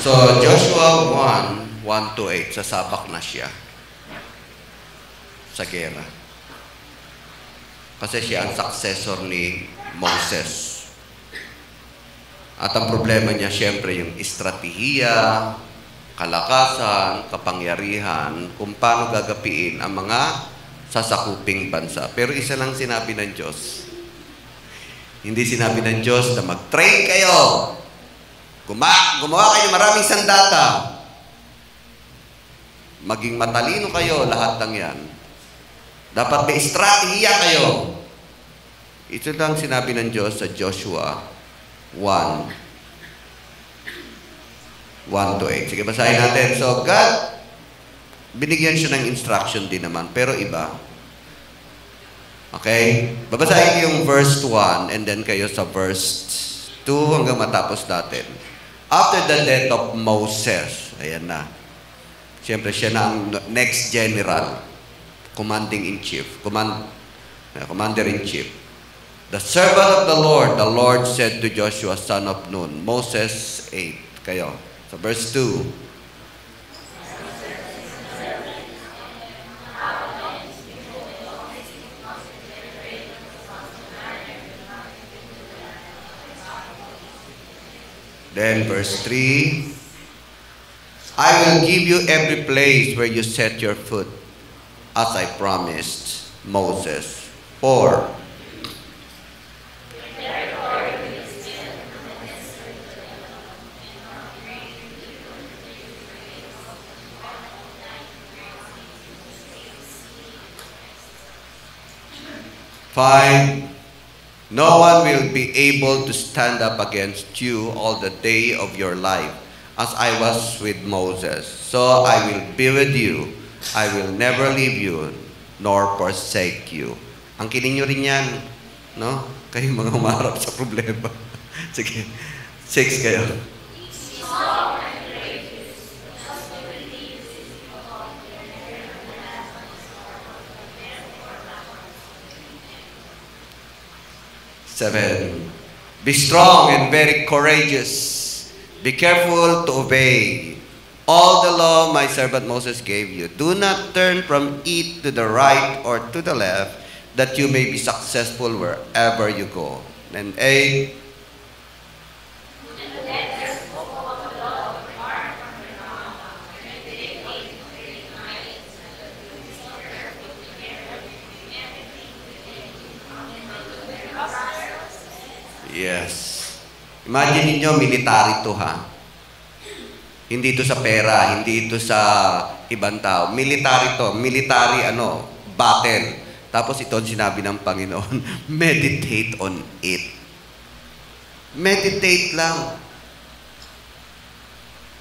So, Joshua 1:1-8, sasabak na siya sa gera. Kasi siya ang successor ni Moses. At ang problema niya, siyempre, yung estratehiya, kalakasan, kapangyarihan, kung paano gagapiin ang mga sasakuping bansa. Pero isa lang sinabi ng Diyos. Hindi sinabi ng Diyos na mag-train kayo. Gumawa kayo ng maraming sandata. Maging matalino kayo, lahat ng yan. Dapat may estratehiya kayo. Ito lang sinabi ng Diyos sa Joshua 1:1-8. Sige, basahin natin. So, God, binigyan siya ng instruction din naman, pero iba. Okay? Babasahin ko yung verse 1 and then kayo sa verse 2 hanggang matapos natin. After the death of Moses, ayan na. Siyempre, siya na ang next general, commander-in-chief. The servant of the Lord said to Joshua, son of Nun, Moses 8, kayo. So verse 2. Then verse 3. I will give you every place where you set your foot, as I promised Moses. 4. No one will be able to stand up against you all the day of your life, as I was with Moses. So I will be with you. I will never leave you, nor forsake you. Angkinin nyo rin yan, no? Kayo mga umarap sa problema. Sige, 6 kayo. 7. Be strong and very courageous. Be careful to obey all the law my servant Moses gave you. Do not turn from it to the right or to the left, that you may be successful wherever you go. And 8. Yes. Imagine niyo military to, ha? Hindi ito sa pera, hindi ito sa ibang tao. Military to. Military, battle. Tapos ito ang sinabi ng Panginoon, meditate on it. Meditate lang.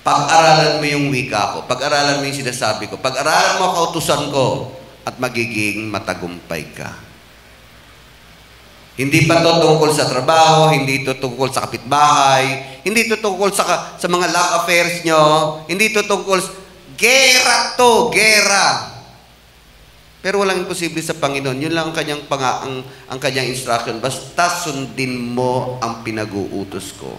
Pag-aralan mo yung wika ko. Pag-aralan mo yung sinasabi ko. Pag-aralan mo ang kautusan ko at magiging matagumpay ka. Hindi pa ito tungkol sa trabaho, hindi ito tungkol sa kapitbahay, hindi ito tungkol sa mga love affairs nyo, hindi ito tungkol sa gera to, gera. Pero walang imposible sa Panginoon. Yun lang ang kanyang instruction. Basta sundin mo ang pinag-uutos ko.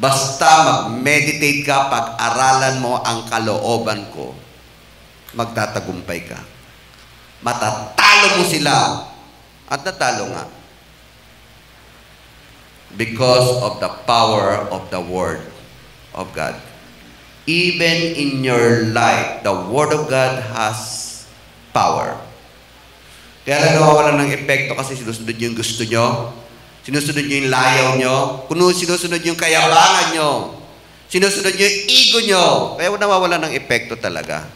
Basta mag-meditate ka, pag-aralan mo ang kalooban ko, magtatagumpay ka. Matatalo mo sila. At natalo nga. Because of the power of the Word of God. Even in your life, the Word of God has power. Kaya lang nawawalan ng epekto kasi sinusunod nyo yung gusto nyo, sinusunod nyo yung layaw nyo, sinusunod nyo yung kayabangan nyo, sinusunod nyo yung ego nyo, kaya nawawalan ng epekto talaga.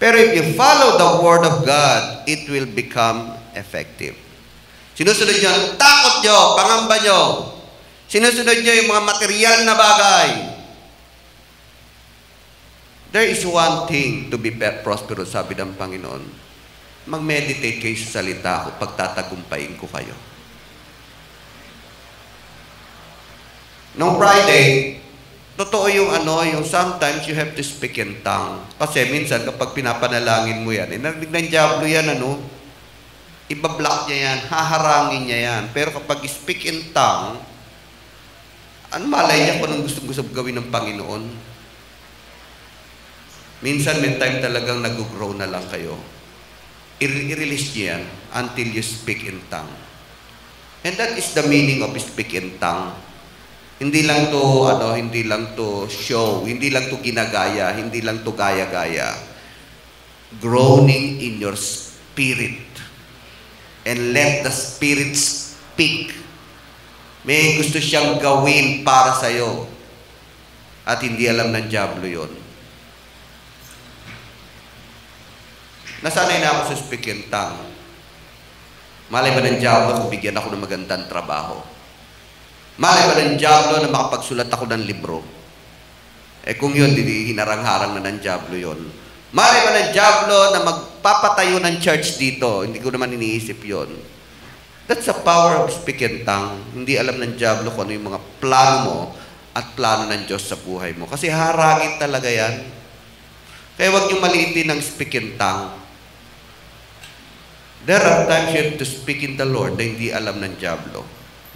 Pero if you follow the Word of God, it will become effective. Sinusunod nyo ang takot nyo, pangamba nyo. Sinusunod nyo yung mga material na bagay. There is one thing to be prosperous, sabi ng Panginoon. Mag-meditate kayo sa salita ko, pagtatagumpayin ko kayo. Nung Friday, totoo yung yung sometimes you have to speak in tongue. Kasi minsan kapag pinapanalangin mo yan, narinig ng diablo yan, ibablock niya yan, haharangin niya yan. Pero kapag speak in tongue, Ano malay niya kung anong gusto gawin ng Panginoon? Minsan, may time talagang nag-grow na lang kayo. I-release niyo yan until you speak in tongue. And that is the meaning of speak in tongue. Hindi lang to show, hindi lang to ginagaya, hindi lang to gaya-gaya. Groaning in your spirit. And let the Spirit speak. May gusto siyang gawin para sa'yo. At hindi alam ng dyablo yun. Nasanay na ako sa speak in tongue. Malay ba ng dyablo kung bigyan ako ng magandang trabaho? Malay ba ng dyablo na makapagsulat ako ng libro? Kung yun, hinarang-harang na ng dyablo yun. Malay ba ng dyablo na magpapatayo ng church dito? Hindi ko naman iniisip yun. That's the power of speak in tongue. Hindi alam ng dyablo kung ano yung mga plano mo at plano ng Diyos sa buhay mo. Kasi haragin talaga yan. Kaya huwag niyong maliitin ang speak in tongue. There are times you have to speak in the Lord na hindi alam ng dyablo.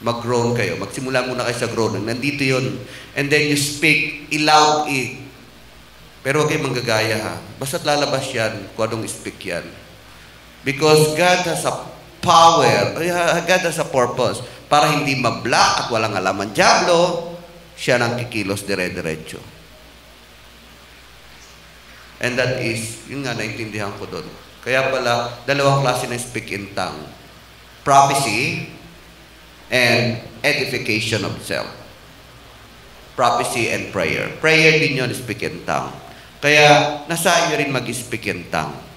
Mag-groan kayo. Magsimula muna kayo sa groaning. Nandito yun. And then you speak, iloud it. Pero huwag kayo manggagaya ha. Basta't lalabas yan kung anong speak yan. Because God has a power, God has a purpose para hindi mablock at walang alam ang dyablo, siya nang kikilos dire-diretso. And that is, yun nga, naintindihan ko doon. Kaya pala, dalawang klase ng speak in tongue. Prophecy and edification of self. Prophecy and prayer. Prayer din yun, speak in tongue. Kaya, nasa iyo rin mag-speak in tongue.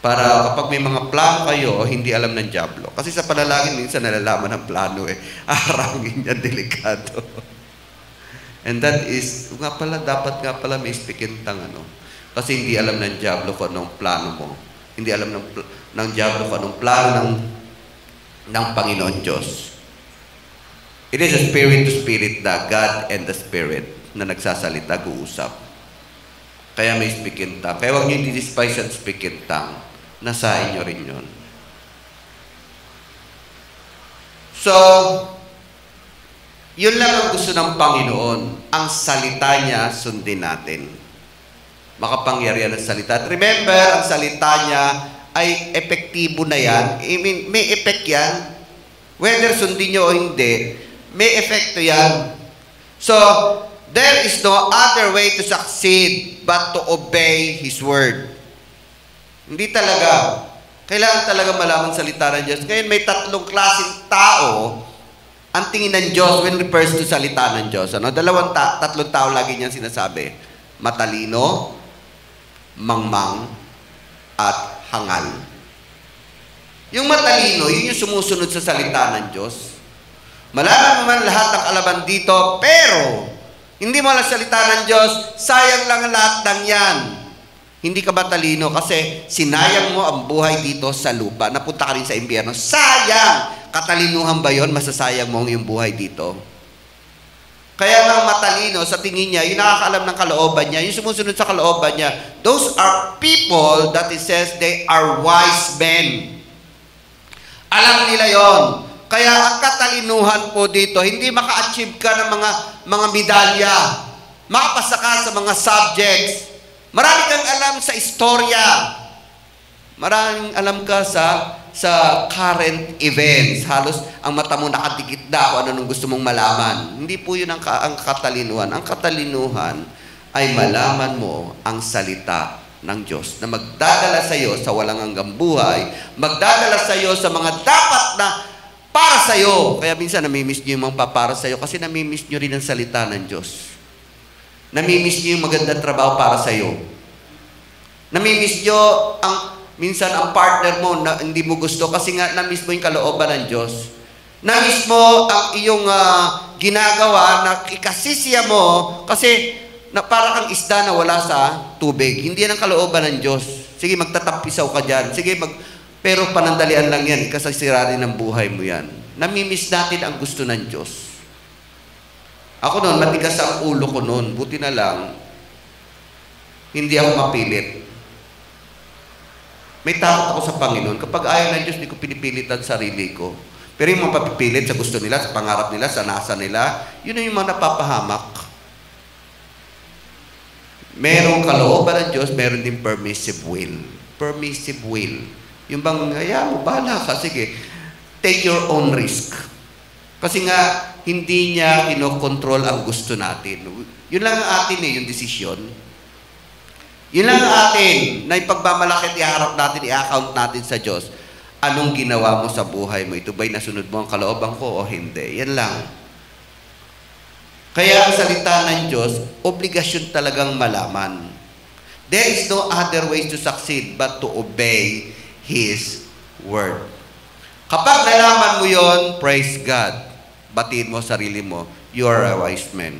Para kapag may mga plano kayo, hindi alam ng dyablo. Kasi sa panalangin, minsan nalalaman ng plano Arangin niya, delikado. And that is, dapat nga pala may speak in tongue, Kasi hindi alam ng dyablo kung anong plano mo. Hindi alam ng dyablo kung anong plano ng Panginoon Diyos. It is a spirit to spirit, the God and the Spirit na nagsasalita, guusap. Kaya may speak in tongue. Kaya huwag niyo i-despise and speak in tongue. Nasa inyo rin yun. So, yun lang ang gusto ng Panginoon. Ang salita niya, sundin natin. Makapangyarihan ang salita. At remember, ang salita niya ay epektibo na yan. I mean, may effect yan. Whether sundin niyo o hindi, may epekto yan. So, there is no other way to succeed but to obey His word. Hindi talaga. Kailangan talaga malaman salita ng Diyos. Ngayon, may tatlong klaseng tao ang tingin ng Diyos when refers to salita ng Diyos. Tatlong tao lagi niyang sinasabi. Matalino, mangmang, at hangal. Yung matalino, yun yung sumusunod sa salita ng Diyos. Malaman mo man lahat ng kalaban dito, pero hindi mo lang salita ng Diyos, sayang lang lahat ng yan. Hindi ka ba talino kasi sinayang mo ang buhay dito sa lupa. Napunta ka rin sa impyerno. Sayang! Katalinuhan ba yon? Masasayang mo ang iyong buhay dito. Kaya nga matalino, sa tingin niya, yung nakakaalam ng kalooban niya, yung sumusunod sa kalooban niya, those are people that it says they are wise men. Alam nila yon. Kaya ang katalinuhan po dito, hindi maka-achieve ka ng mga medalya. Makapasa ka sa mga subjects. Marami kang alam sa istorya. Maraming alam ka sa current events. Halos ang mata mo nakadikit na kung ano nung gusto mong malaman. Hindi po yun ang katalinuhan. Ang katalinuhan ay malaman mo ang salita ng Diyos na magdadala sa iyo sa walang hanggang buhay, magdadala sa iyo sa mga dapat na para sa iyo. Kaya minsan namimiss niyo yung mga para sa iyo kasi namimiss niyo rin ang salita ng Diyos. Namimiss niyo yung magandang trabaho para sa iyo. Namimiss niyo minsan ang partner mo na hindi mo gusto kasi nga namiss mo yung kalooban ng Diyos. Namiss mo ang iyong ginagawa na ikasisiya mo kasi na para kang isda na wala sa tubig. Hindi yan ang kalooban ng Diyos. Sige, magtatampisaw ka dyan. Sige, pero panandalian lang yan. Ikasasira rin ng buhay mo yan. Namimiss natin ang gusto ng Diyos. Ako noon, matigas ang ulo ko noon. Buti na lang, hindi ako mapilit. May takot ako sa Panginoon. Kapag ayaw ng Diyos, hindi ko pinipilit ang sarili ko. Pero yung mga papipilit sa gusto nila, sa pangarap nila, sa nasa nila, yun yung mga napapahamak. Merong kalooban ng Diyos, meron din permissive will. Permissive will. Yung bang, mo, bahala ka, sige. Take your own risk. Kasi nga, hindi niya kinokontrol ang gusto natin. Yun lang ang atin yung desisyon. Yun lang ang atin, na ipagmamalaki at iharap natin, i-account natin sa Diyos. Anong ginawa mo sa buhay mo? Ito ba'y nasunod mo ang kalooban ko o hindi? Yan lang. Kaya ang salita ng Diyos, obligasyon talagang malaman. There is no other way to succeed but to obey His word. Kapag nalaman mo yon, praise God. Batiin mo sarili mo, you are a wise man.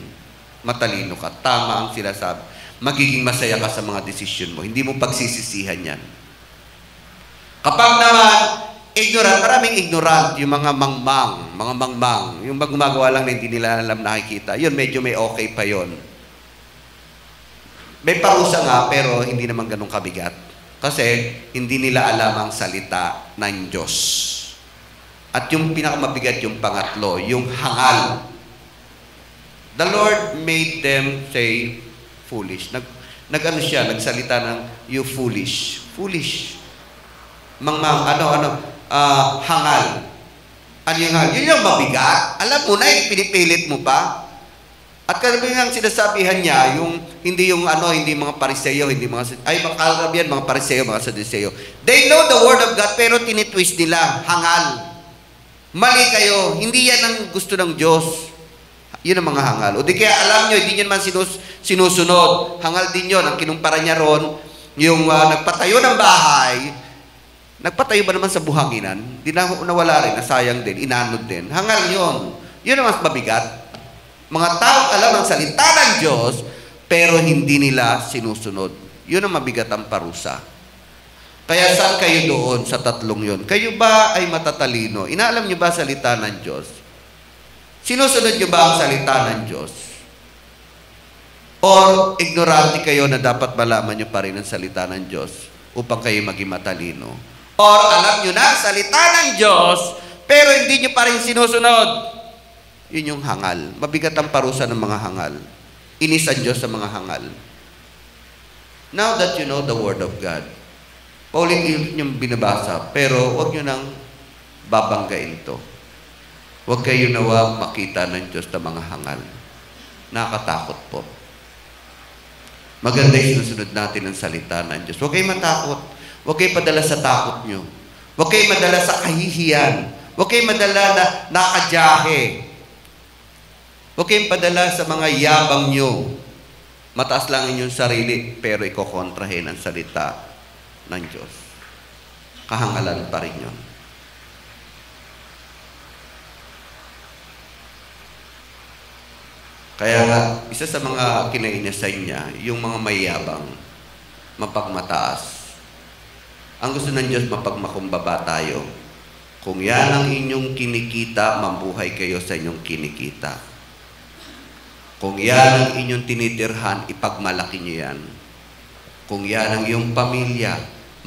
Matalino ka. Tama ang sinasabi. Magiging masaya ka sa mga desisyon mo. Hindi mo pagsisisihan yan. Kapag naman, ignorant, maraming ignorant, yung mga mangmang, yung gumagawa lang na hindi nila alam nakikita, yun, medyo may okay pa yon. May parusa nga, pero hindi naman ganun kabigat. Kasi, hindi nila alam ang salita ng Diyos. At yung pinakamabigat, yung pangatlo, yung hangal. The Lord made them say, foolish. Nagsalita ng, you foolish. Foolish. Hangal. Ano yung hangal? Yun yung mabigat. Alam mo na, pinipilit mo pa. At karamihan sinasabihan niya, hindi mga Pariseo, mga Pariseo, mga Sadduceo. They know the word of God, pero tinitwist nila, hangal. Mali kayo. Hindi yan ang gusto ng Diyos. Yun ang mga hangal. O di kaya alam nyo, hindi nyo naman sinusunod. Hangal din yun. Ang kinumpara niya ron, yung nagpatayo ng bahay, nagpatayo ba naman sa buhanginan? Di na nawala rin, nasayang din, inanod din. Hangal yun. Yun ang mas mabigat. Mga tao alam ang salita ng Diyos, pero hindi nila sinusunod. Yun ang mabigat ang parusa. Kaya saan kayo doon sa tatlong yon? Kayo ba ay matatalino? Inaalam nyo ba salita ng Diyos? Sinusunod nyo ba ang salita ng Diyos? Or ignorante kayo na dapat malaman nyo pa rin ang salita ng Diyos upang kayo maging matalino? Or alam nyo na ang salita ng Diyos pero hindi nyo pa rin sinusunod? Yun yung hangal. Mabigat ang parusa ng mga hangal. Inis ang Diyos sa mga hangal. Now that you know the Word of God, paulit yung binabasa, pero huwag nyo nang babanggain to. Huwag kayo nawa makita ng Diyos na mga hangal. Nakakatakot po. Maganda yung sinusunod natin ang salita ng Diyos. Huwag kayo matakot. Huwag kayo padala sa takot nyo. Huwag kayo madala sa kahihiyan. Huwag kayo madala na nakadyahe. Huwag kayong padala sa mga yabang nyo. Mataas lang inyong sarili, pero ikokontrahin ang salita ng Diyos. Kahangalan pa rin yun. Kaya nga, isa sa mga kinainasay niya, yung mga mayabang, mapagmataas. Ang gusto ng Diyos, mapagmakumbaba tayo. Kung yan ang inyong kinikita, mabuhay kayo sa inyong kinikita. Kung yan ang inyong tinitirhan, ipagmalaki niyo yan. Kung yan ang iyong pamilya,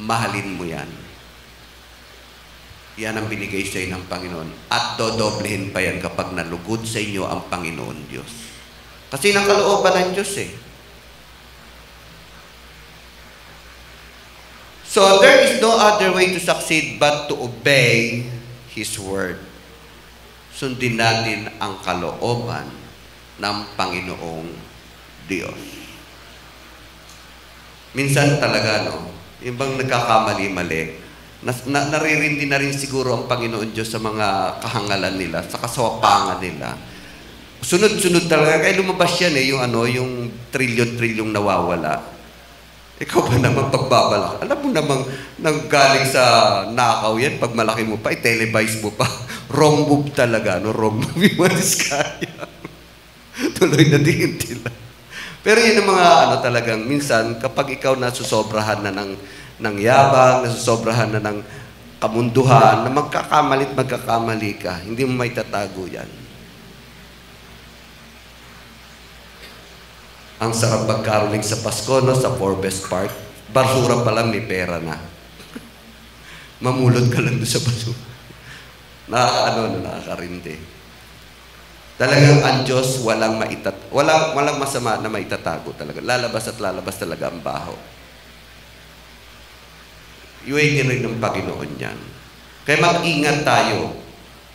mahalin mo yan. Yan ang binigay sa inyo ng Panginoon. At dodoblehin pa yan kapag nalugod sa inyo ang Panginoon Diyos. Kasi nang kalooban ng Diyos eh. So, there is no other way to succeed but to obey His Word. Sundin natin ang kalooban ng Panginoong Diyos. Minsan talaga, yung bang nagkakamali-mali, naririndi na rin siguro ang Panginoon Diyos sa mga kahangalan nila, sa kasawapangan nila. Sunod-sunod talaga. Kaya lumabas yan yung trilyon-trilyong nawawala. Ikaw ba naman pagbabalak? Alam mo namang nanggaling sa nakaw yan, pag malaki mo pa, i-televise mo pa. Wrong move talaga, wrong move yung Diskaya. Tuloy na din sila. Pero yun ang mga talagang, minsan, kapag ikaw nasusobrahan na ng yabang, nasusobrahan na ng kamunduhan, na magkakamali ka, hindi mo may tatago yan. Ang sarap pagkaroling sa Pasko, sa Forbes Park, basura pa lang may pera na. Mamulot ka lang doon sa basura. Nakakarindi. Talagang ang Diyos walang masama na maitatago talaga. Lalabas at lalabas talaga ang baho. Iwain rin ng Panginoon yan. Kaya mag-ingat tayo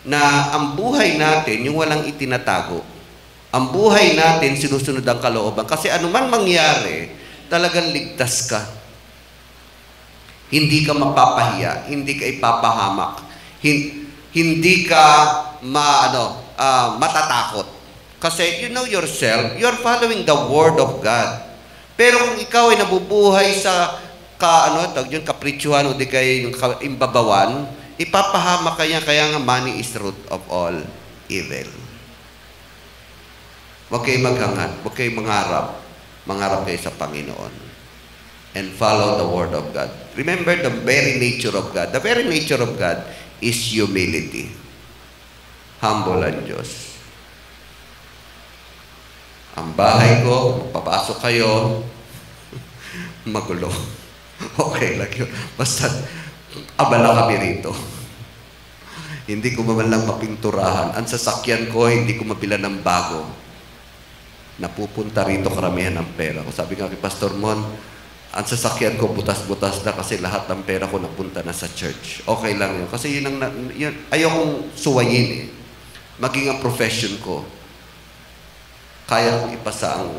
na ang buhay natin, yung walang itinatago, ang buhay natin, sinusunod ang kalooban. Kasi anuman mangyari, talagang ligtas ka. Hindi ka mapapahiya, hindi ka ipapahamak, hindi ka matatakot. Kasi you know yourself, you're following the Word of God. Pero kung ikaw ay nabubuhay sa kapritsyohan o di kaya yung imbabawan, ipapahamak kaya nga money is root of all evil. Huwag kayo maghangad, huwag kayo mangarap. Mangarap kayo sa Panginoon. And follow the Word of God. Remember the very nature of God. The very nature of God is humility. Humble ang Diyos. Ang bahay ko, papasok kayo, magulo. Okay lang yun. Basta, abala kami rito. Hindi ko man lang mapinturahan. Ang sasakyan ko, hindi ko mabila ng bago. Napupunta rito karamihan ng pera ko. Sabi nga kay Pastor Mon, ang sasakyan ko butas-butas na kasi lahat ng pera ko napunta na sa church. Okay lang yun. Kasi ayokong suwayin eh. Maging ang profession ko. Kaya kong ipasa ang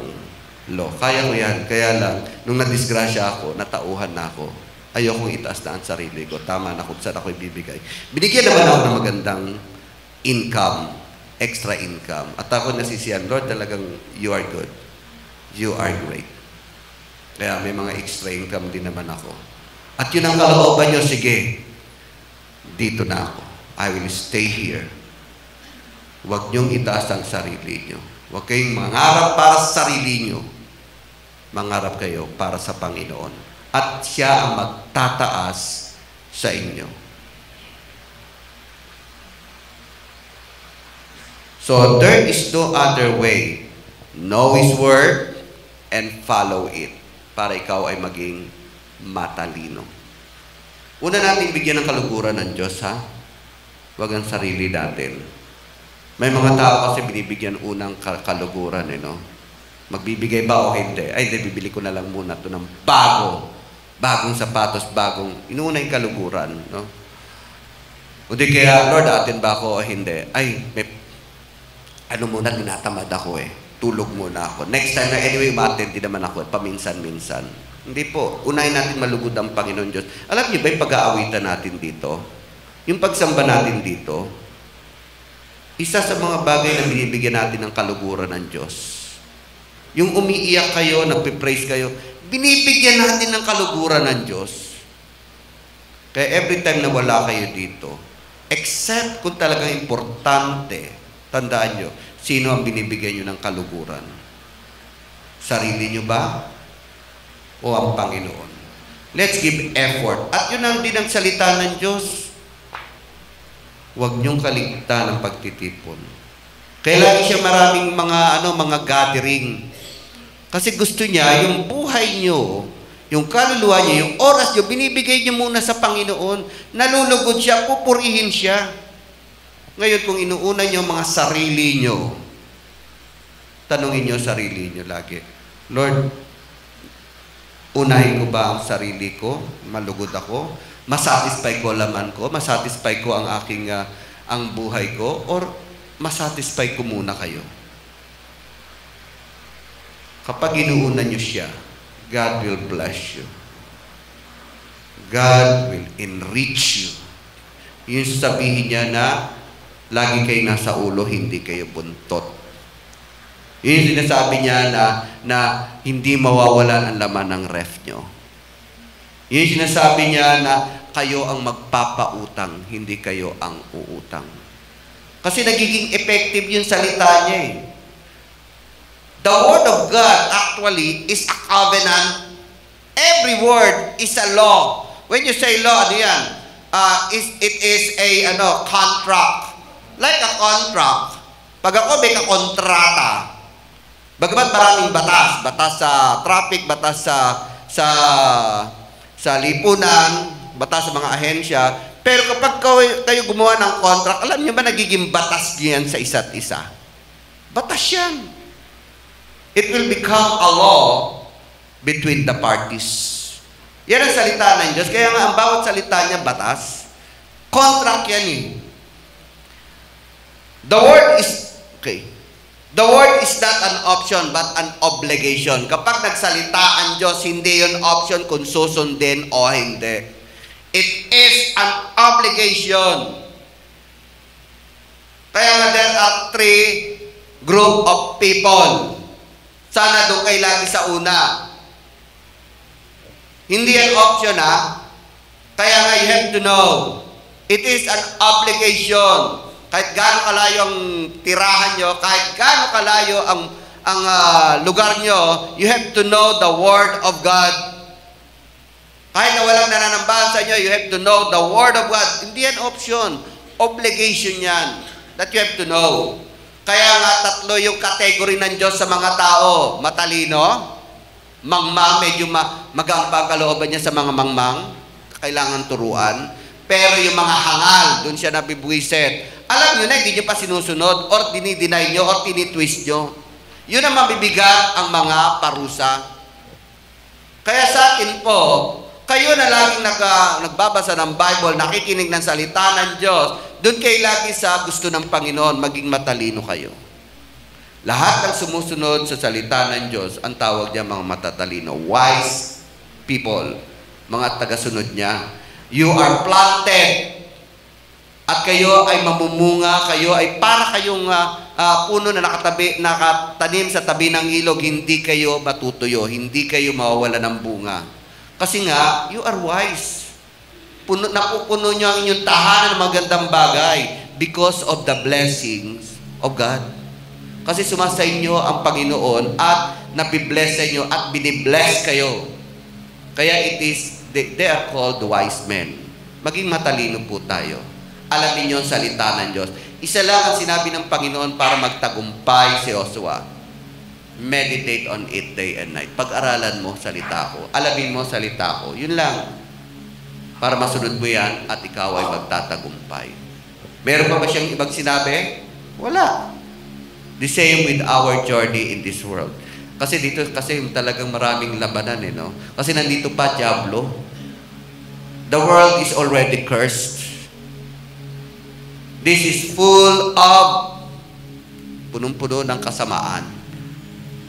law. Kaya ko yan. Kaya lang, nung nadisgrasya ako, natauhan na ako. Ayokong itaas na ang sarili ko. Tama na kung saan ako ibibigay. Binigyan naman ako ng magandang income. Extra income. At ako nasisiyan, Lord, talagang you are good. You are great. Kaya may mga extra income din naman ako. At yun ang kalooban nyo, sige, dito na ako. I will stay here. Huwag niyong itaas ang sarili nyo. Huwag kayong mangarap para sa sarili nyo. Mangarap kayo para sa Panginoon. At siya ang magtataas sa inyo. So, there is no other way. Know His Word and follow it para ikaw ay maging matalino. Una natin bigyan ng kaluguran ng Diyos, ha? Huwag ang sarili natin. May mga tao kasi binibigyan unang kaluguran, no? Magbibigay ba o hindi? Ay, hindi, bibili ko na lang muna ito ng bagong sapatos, inuuna yung kaluguran, no? O di kaya, Lord, atin ba ako o hindi? Ay, muna, tinatamad ako eh. Tulog muna ako. Next time na, anyway, umattend din naman ako, paminsan-minsan. Hindi po. Unahin natin malugod ang Panginoon Diyos. Alam niyo ba yung pag-aawitan natin dito? Yung pagsamba natin dito, isa sa mga bagay na binibigyan natin ng kaluguran ng Diyos. Yung umiiyak kayo, nagpipraise kayo, binibigyan natin ng kaluguran ng Diyos. Kaya every time na wala kayo dito, except kung talagang importante, tandaan nyo, sino ang binibigyan nyo ng kaluguran? Sarili nyo ba? O ang Panginoon? Let's give effort. At yun ang din ang salita ng Diyos. Huwag nyong kaligtaan ang pagtitipon. Kailangan siya maraming mga gathering. Kasi gusto niya, yung buhay nyo, yung kaluluwa nyo, yung oras nyo, binibigay nyo muna sa Panginoon. Nalulugod siya, pupurihin siya. Ngayon, kung inuuna nyo mga sarili nyo, tanungin nyo sarili nyo lagi, Lord, unahin ko ba ang sarili ko? Malugod ako? Masatisfy ko laman ko? Masatisfy ko ang aking, ang buhay ko? Or masatisfy ko muna kayo? Kapag inuuna nyo siya, God will bless you. God will enrich you. Yung sabihin niya na, lagi kayo nasa ulo, hindi kayo buntot. Yun yung sinasabi niya na hindi mawawalan ang laman ng ref nyo. Yun yung sinasabi niya na kayo ang magpapautang, hindi kayo ang uutang. Kasi nagiging effective yung salita niya eh. The Word of God actually is a covenant. Every word is a law. When you say law, ano yan? It is a contract. Like a contract. Pag ako may kakontrata, bagamat maraming batas sa traffic, batas sa lipunan, batas sa mga ahensya, Pero kapag kayo gumawa ng contract, alam niyo ba nagiging batas yan sa isa't isa? Batas yan. It will become a law between the parties. Yan ang salita ng Diyos. Kaya nga ang bawat salita niya batas. Contract yan eh. The word is not an option but an obligation. Kapag nagsalita ang Diyos, hindi yun option kung susundin o hindi. It is an obligation. Kaya nga there are three group of people. Sana doon kayo lagi sa una. Hindi yan option ha. Kaya nga you have to know. It is an obligation. Kahit gaano kalayo ang tirahan nyo, kahit gaano kalayo ang lugar nyo, you have to know the Word of God. Kahit na walang nananambahan sa inyo, you have to know the Word of God. Hindi yan option. Obligation yan. That you have to know. Kaya nga tatlo yung category ng Diyos sa mga tao. Matalino, mangmang, medyo magambang kalooban niya sa mga mangmang, kailangan turuan. Pero yung mga hangal, doon siya nabibwisit. Alam nyo na, hindi nyo pa sinusunod, or dinideny nyo, or tinitwist nyo. Yun ang mabibigat ang mga parusa. Kaya sa akin po, kayo na laging nagbabasa ng Bible, nakikinig ng salita ng Diyos, doon kayo lagi sa gusto ng Panginoon, maging matalino kayo. Lahat ng sumusunod sa salita ng Diyos, ang tawag niya mga matatalino, wise people, mga tagasunod niya. You are planted, at kayo ay mamumunga, kayo ay para kayong puno na nakatanim sa tabi ng ilog, hindi kayo matutuyo, hindi kayo mawawala ng bunga. Kasi nga, you are wise. Napupuno nyo ang inyong tahanan ng magandang bagay because of the blessings of God. Kasi sumasa inyo ang Panginoon at nabibless sa inyo at binibless kayo. Kaya they are called the wise men. Maging matalino po tayo. Alamin nyo ang salita ng Diyos. Isa lang ang sinabi ng Panginoon para magtagumpay si Joshua. Meditate on it day and night. Pag-aralan mo salita ko. Alamin mo salita ko. Yun lang. Para masunod mo yan at ikaw ay magtatagumpay. Meron pa ba siyang ibang sinabi? Wala. The same with our journey in this world. Kasi dito, talagang maraming labanan no? Kasi nandito pa, Diablo. The world is already cursed. This is full of punong-puno ng kasamaan.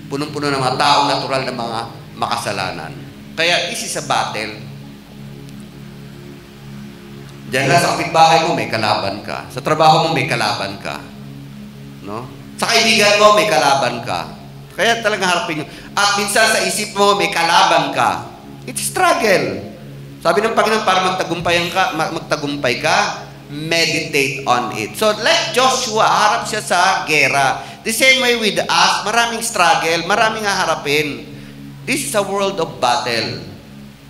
Punong-puno ng mga taong natural na mga makasalanan. Kaya this is a battle. Diyan lang sa kapitbahay mo, may kalaban ka. Sa trabaho mo, may kalaban ka. No? Sa kaibigan mo, may kalaban ka. Kaya talagang harapin nyo. At minsan sa isip mo, may kalaban ka. It's struggle. Sabi ng Panginoon, para magtagumpay ka, meditate on it. So, like Joshua, harap siya sa gera. The same way with us, maraming struggle, maraming haharapin. This is a world of battle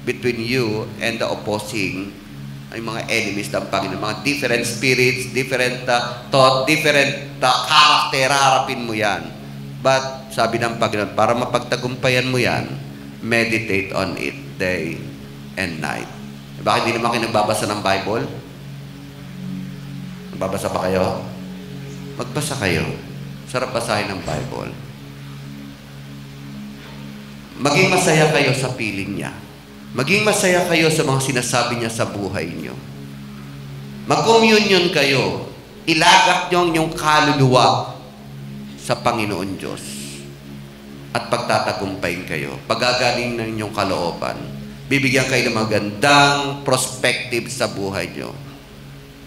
between you and the opposing ay mga enemies ng Panginoon. Mga different spirits, different thought, different character, harapin mo yan. But, sabi ng Panginoon, para mapagtagumpayan mo yan, meditate on it day and night. Bakit hindi naman kayo nagbabasa ng Bible? Nagbabasa pa kayo? Magbasa kayo. Sarap basahin ng Bible. Maging masaya kayo sa piling niya. Maging masaya kayo sa mga sinasabi niya sa buhay niyo. Mag-communion kayo. Ilagak niyo ang inyong kaluluwa sa Panginoon Diyos. At pagtatagumpayin kayo. Pagagaling ng inyong kalooban. Bibigyan kayo ng magandang perspective sa buhay niyo.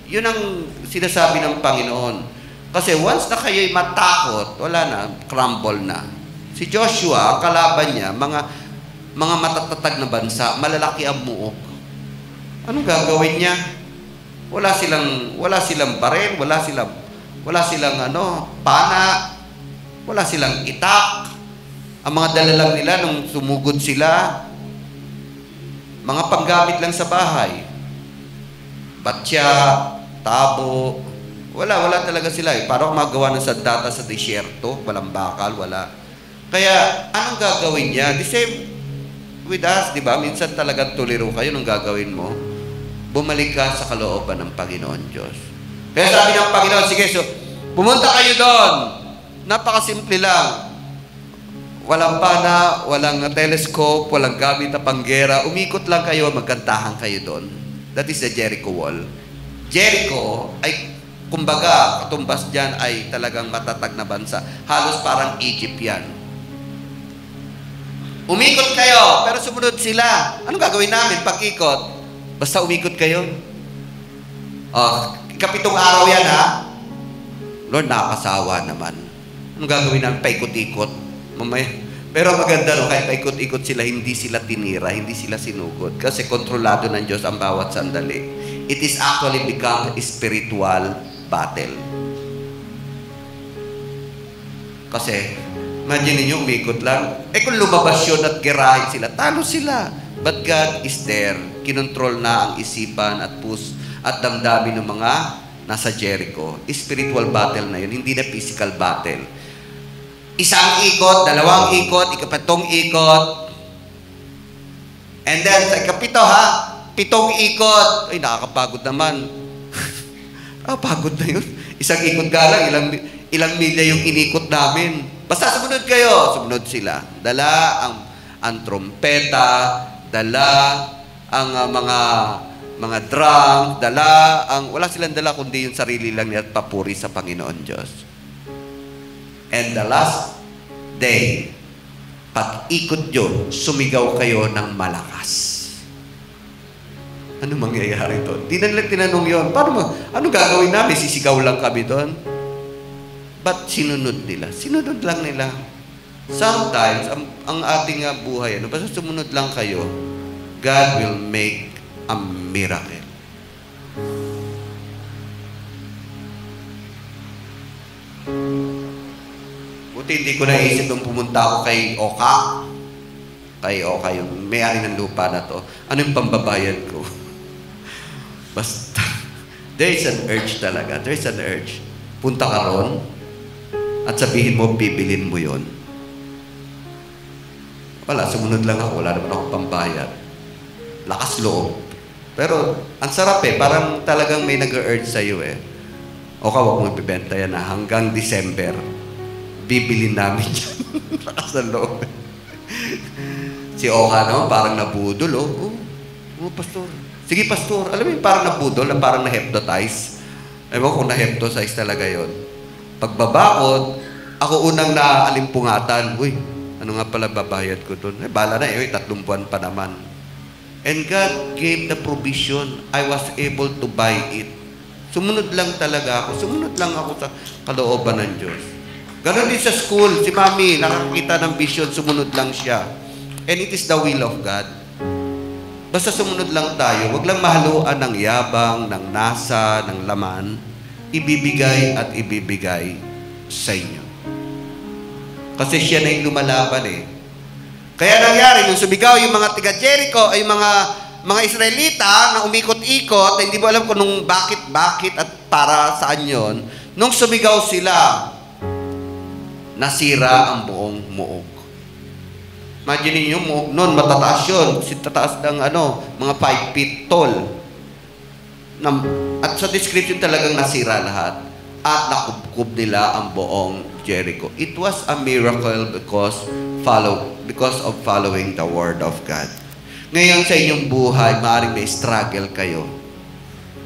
Yun ang sinasabi ng Panginoon. Kasi once na kayo'y matakot, wala na, crumble na. Si Joshua, kalaban niya, mga matatatag na bansa, malalaki ang muok. Anong gagawin niya? Wala silang baril, wala silang pana, wala silang itak. Ang mga dala lang nila nung sumugod sila, mga panggamit lang sa bahay. Batya, tabo, wala talaga sila Parang magawa ng sandata sa disyerto, walang bakal, wala. Kaya, anong gagawin niya? The same with us, di ba? Minsan talagang tuliro kayo nung gagawin mo. bumalik ka sa kalooban ng Panginoon Diyos. Kaya sabi ng Panginoon, sige, so, pumunta kayo doon. Napakasimple lang. Walang pana, walang telescope, walang gamit na panggera. Umikot lang kayo, magkantahan kayo doon. That is the Jericho Wall. Jericho ay, kumbaga, katumbas dyan ay talagang matatag na bansa. Halos parang Egypt yan. Umikot kayo, pero sumunod sila. Anong gagawin namin pag-ikot? Basta umikot kayo. Ikapitong araw yan, ha? Lord, nakakasawa naman. Anong gagawin namin? Paikot-ikot. Mamaya. Pero maganda, no? Kahit paikot-ikot sila, hindi sila tinira, hindi sila sinugod. Kasi kontrolado ng Diyos ang bawat sandali. It is actually become a spiritual battle. Kasi, imagine ninyo, umikot lang. Kung lumabas yun at girahin sila, talo sila. But God is there. Kinontrol na ang isipan at at damdamin ng mga nasa Jericho. Spiritual battle na yun, hindi na physical battle. Isang ikot, dalawang ikot, ikapitong ikot. And then, sa ikapito, pitong ikot. Ay, nakakapagod naman. Pagod na yun. Isang ikot ka lang, ilang milya yung inikot namin. Basta sumunod kayo. Sumunod sila. Dala ang trompeta, dala ang mga drum, wala silang dala kundi yung sarili lang niya at papuri sa Panginoon Diyos. And the last day, pag-ikot yun, sumigaw kayo ng malakas. Ano mangyayari doon? Di na nila tinanong yun. Ano gagawin namin? Sisigaw lang kami doon? But sinunod nila. Sinunod lang nila. Sometimes, ang ating buhay, basta sumunod lang kayo, God will make a miracle. Hindi ko naisip nung pumunta ako kay Oka. Kay Oka, yung may-ari ng lupa na to. Ano yung pambabayad ko? Basta, there is an urge talaga. There is an urge. Punta ka ron at sabihin mo, bibilin mo yon. Wala, sumunod lang ako. Wala naman ako pambayad. Lakas loob. Pero, ang sarap parang talagang may nag-urge sa'yo Oka, huwag mo ibibenta yan hanggang December. Bibilin namin yan. Lakas ng loob. Si Oka naman, parang nabudol, pastor. Sige, pastor. Alam mo yung parang nabudol, na parang na-hypnotize. Ewan ko kung na-hypnotize talaga yon. Pagbabakod, ako unang naalimpungatan. Uy, ano nga pala babayad ko doon? Bala na, 3 buwan pa naman. And God gave the provision. I was able to buy it. Sumunod lang talaga ako. Sumunod lang ako sa kalooban ng Diyos. Ganon din sa school, si Mami, nakakita ng vision, sumunod lang siya. And it is the will of God. Basta sumunod lang tayo, wag lang mahaluan ng yabang, ng nasa, ng laman. Ibibigay at ibibigay sa inyo. Kasi siya na yung lumalaban Kaya nangyari, nung sumigaw yung mga tiga Jericho, ay mga Israelita na umikot-ikot, hindi mo alam kung nung bakit at para saan yon. Nung sumigaw sila, nasira ang buong muog. Imagine niyo, muog noon, matataas yun. Tataas ng mga 5 feet tall. At sa description talagang nasira lahat. At nakubkob nila ang buong Jericho. It was a miracle because of following the Word of God. Ngayon sa inyong buhay, maaaring may struggle kayo.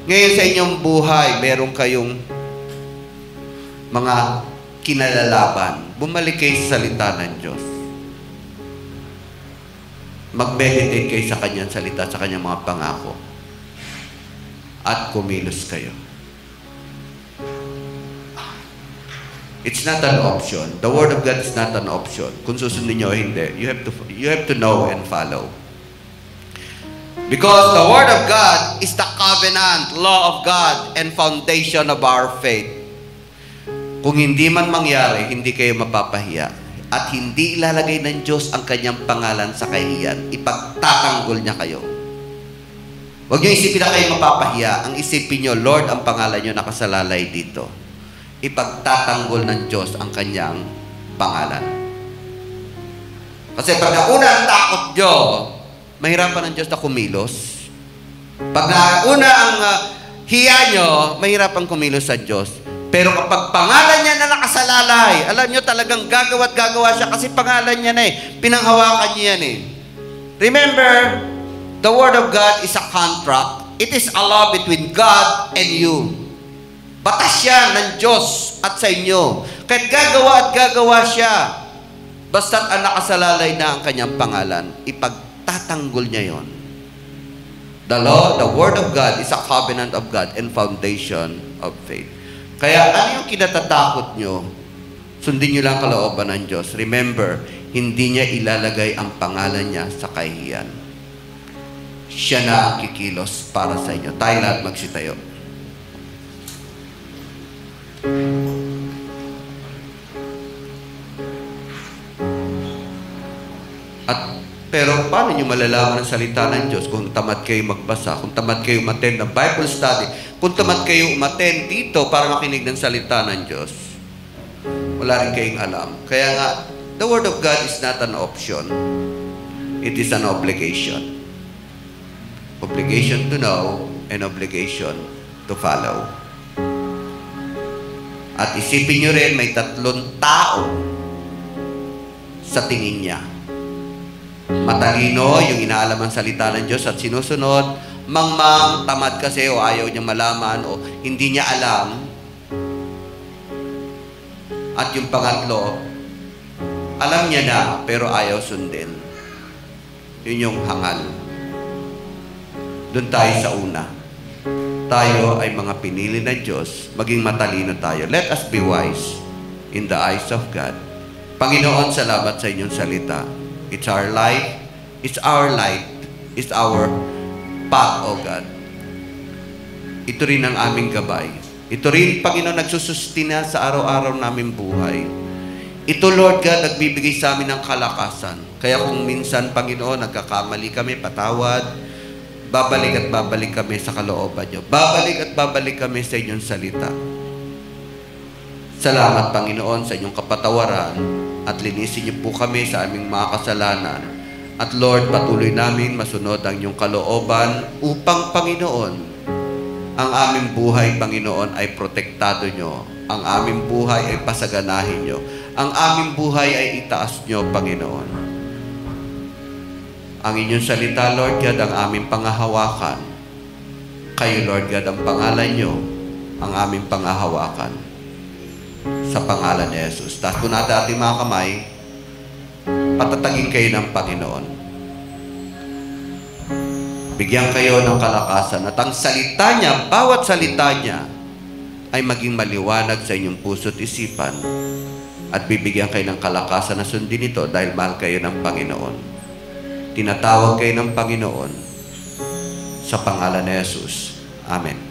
Ngayon sa inyong buhay, meron kayong mga kinalalaban. Bumalik kayo sa salita ng Diyos. Mag-meditate kayo sa Kanyang salita, sa Kanyang mga pangako. At kumilos kayo. It's not an option. The Word of God is not an option. Kung susundin nyo o hindi, you have to know and follow. Because the Word of God is the covenant, law of God, and foundation of our faith. Kung hindi man mangyari, hindi kayo mapapahiya. At hindi ilalagay ng Diyos ang Kanyang pangalan sa kahihiyan. Ipagtatanggol niya kayo. Huwag niyo isipin na kayo mapapahiya. Ang isipin niyo, Lord, ang pangalan niyo nakasalalay dito. Ipagtatanggol ng Diyos ang Kanyang pangalan. Kasi pag nauna ang takot niyo, mahirapan ng Diyos na kumilos. Pag nauna ang hiya nyo, mahirapang kumilos sa Diyos. Pero kapag pangalan niya na nakasalalay, alam nyo talagang gagawa at gagawa siya kasi pangalan niya na eh. Pinanghawakan niya yan eh. Remember, the Word of God is a contract. It is a law between God and you. Batas yan ng Diyos at sa inyo. Kahit gagawa at gagawa siya, basta't ang nakasalalay na ang kanyang pangalan, ipagtatanggol niya yon. The law, the Word of God is a covenant of God and foundation of faith. Kaya ano yung kinatatakot nyo? Sundin nyo lang kalooban ng Diyos. Remember, hindi niya ilalagay ang pangalan niya sa kahihiyan. Siya na ang kikilos para sa inyo. Tayo lahat magsitayo. Pero paano nyo malalaman ang salita ng Diyos kung tamad kayo magbasa, kung tamad kayo umattend ng Bible study, kung tamad kayo umattend dito para makinig ng salita ng Diyos? Wala rin kayong alam. Kaya nga, the Word of God is not an option. It is an obligation. Obligation to know and obligation to follow. At isipin nyo rin, may 3 tao sa tingin niya. Matalino, yung inaalam ang salita ng Diyos at sinusunod. Mangmang, tamad kasi o ayaw niya malaman o hindi niya alam. At yung pangatlo, alam niya na pero ayaw sundin. Yun yung hangal. Doon tayo sa una. Tayo ay mga pinili ng Diyos. Maging matalino tayo. Let us be wise in the eyes of God. Panginoon, salamat sa inyong salita. It's our life, it's our light, it's our path, O God. Ito rin ang aming gabay. Ito rin, Panginoon, nagsusustina sa araw-araw naming buhay. Ito, Lord God, nagbibigay sa amin ng kalakasan. Kaya kung minsan, Panginoon, nagkakamali kami, patawad, babalik at babalik kami sa kalooban niyo. Babalik at babalik kami sa inyong salita. Salamat, Panginoon, sa inyong kapatawaran at linisin niyo po kami sa aming mga kasalanan. At Lord, patuloy namin masunod ang inyong kalooban upang, Panginoon, ang aming buhay, Panginoon, ay protektado niyo. Ang aming buhay ay pasaganahin niyo. Ang aming buhay ay itaas niyo, Panginoon. Ang inyong salita, Lord God, ang aming pangahawakan. Kayo, Lord God, ang pangalan niyo, ang aming pangahawakan. Sa pangalan ni Jesus. Taas po natin ating mga kamay. Patatagin kayo ng Panginoon. Bigyan kayo ng kalakasan at ang salita niya, bawat salita niya, ay maging maliwanag sa inyong puso't isipan at bibigyan kayo ng kalakasan na sundin ito dahil mahal kayo ng Panginoon. Tinatawag kayo ng Panginoon sa pangalan ni Jesus. Amen.